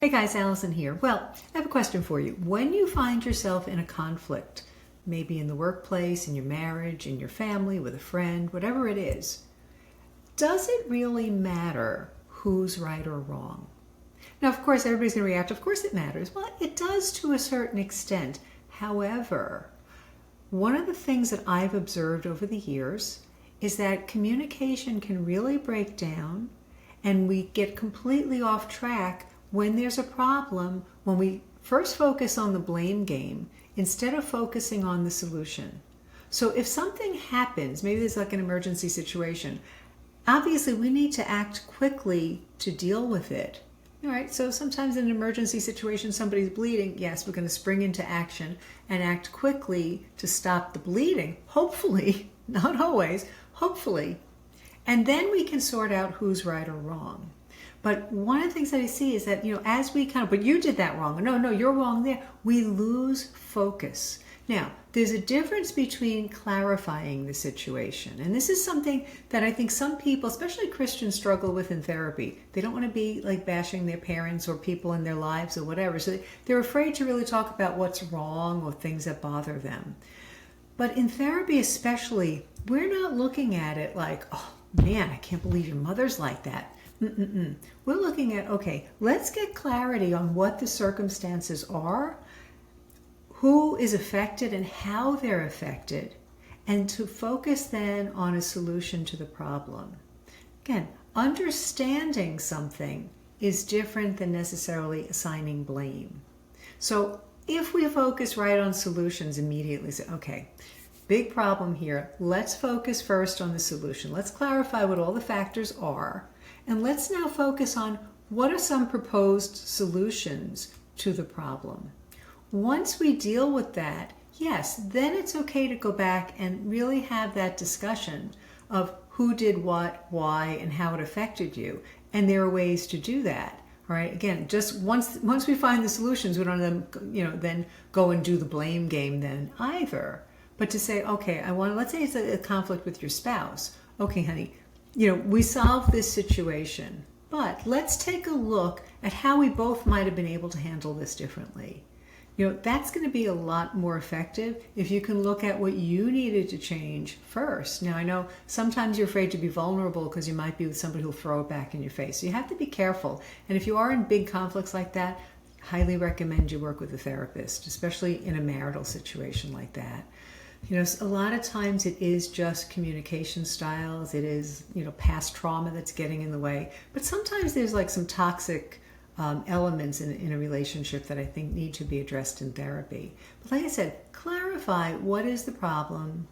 Hey guys, Allison here. Well, I have a question for you. When you find yourself in a conflict, maybe in the workplace, in your marriage, in your family, with a friend, whatever it is, does it really matter who's right or wrong? Now, of course, everybody's going to react, of course it matters. Well, it does to a certain extent. However, one of the things that I've observed over the years is that communication can really break down and we get completely off track when there's a problem, when we first focus on the blame game instead of focusing on the solution. So if something happens, maybe there's like an emergency situation, obviously we need to act quickly to deal with it. All right, so sometimes in an emergency situation, somebody's bleeding. Yes, we're going to spring into action and act quickly to stop the bleeding. Hopefully, not always, hopefully. And then we can sort out who's right or wrong. But one of the things that I see is that, as we but you did that wrong. No, you're wrong there. We lose focus. Now, there's a difference between clarifying the situation. And this is something that I think some people, especially Christians, struggle with in therapy. They don't want to be like bashing their parents or people in their lives or whatever. So they're afraid to really talk about what's wrong or things that bother them. But in therapy especially, we're not looking at it like, oh man, I can't believe your mother's like that. We're looking at, okay, let's get clarity on what the circumstances are, who is affected and how they're affected, and to focus then on a solution to the problem. Again, understanding something is different than necessarily assigning blame. So if we focus right on solutions immediately, say, okay, big problem here, let's focus first on the solution. Let's clarify what all the factors are. And let's now focus on what are some proposed solutions to the problem. Once we deal with that, yes, then it's okay to go back and really have that discussion of who did what, why, and how it affected you. And there are ways to do that. All right. Again, just once we find the solutions, we don't then go and do the blame game then either. But to say, okay, let's say it's a conflict with your spouse. Okay, honey. We solved this situation, but let's take a look at how we both might have been able to handle this differently. That's going to be a lot more effective if you can look at what you needed to change first. Now, I know sometimes you're afraid to be vulnerable because you might be with somebody who'll throw it back in your face. So you have to be careful. And if you are in big conflicts like that, highly recommend you work with a therapist, especially in a marital situation like that. A lot of times it is just communication styles. It is, past trauma that's getting in the way. But sometimes there's like some toxic elements in a relationship that I think need to be addressed in therapy. But like I said, clarify what is the problem,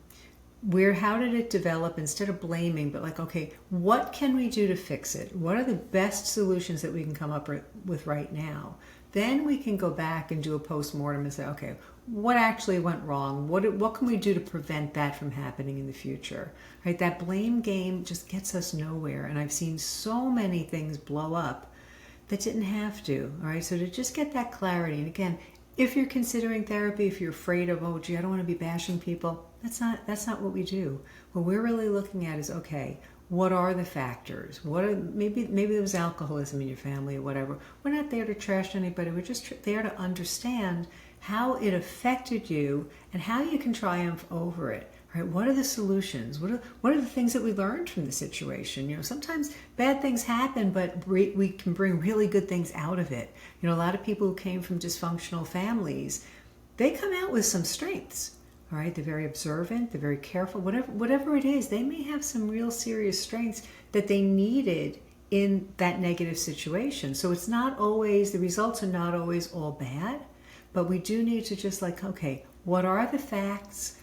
how did it develop, instead of blaming, but like, okay, what can we do to fix it? What are the best solutions that we can come up with right now? Then we can go back and do a post-mortem and say, okay, what actually went wrong? What can we do to prevent that from happening in the future? Right? That blame game just gets us nowhere. And I've seen so many things blow up that didn't have to. All right. So to just get that clarity. And again, if you're considering therapy, if you're afraid of, oh, gee, I don't want to be bashing people, that's not what we do. What we're really looking at is, okay, what are the factors? Maybe there was alcoholism in your family or whatever. We're not there to trash anybody. We're just there to understand how it affected you and how you can triumph over it. Right? What are the solutions? What are the things that we learned from the situation? Sometimes bad things happen, but we can bring really good things out of it. A lot of people who came from dysfunctional families, they come out with some strengths. All right, they're very observant, they're very careful, whatever it is, they may have some real serious strengths that they needed in that negative situation. So it's not always, the results are not always all bad, but we do need to just like, okay, what are the facts?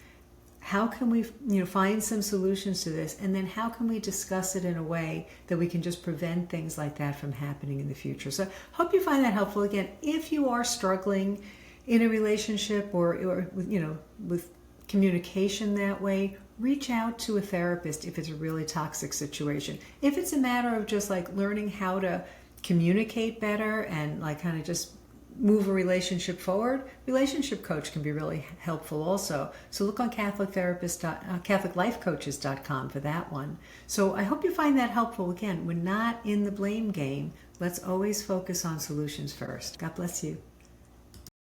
How can we, find some solutions to this? And then how can we discuss it in a way that we can just prevent things like that from happening in the future? So hope you find that helpful. Again, if you are struggling in a relationship or with communication that way, reach out to a therapist if it's a really toxic situation. If it's a matter of just like learning how to communicate better and like kind of just move a relationship forward, relationship coach can be really helpful also. So look on CatholicLifeCoaches.com for that one. So I hope you find that helpful. Again, we're not in the blame game. Let's always focus on solutions first. God bless you.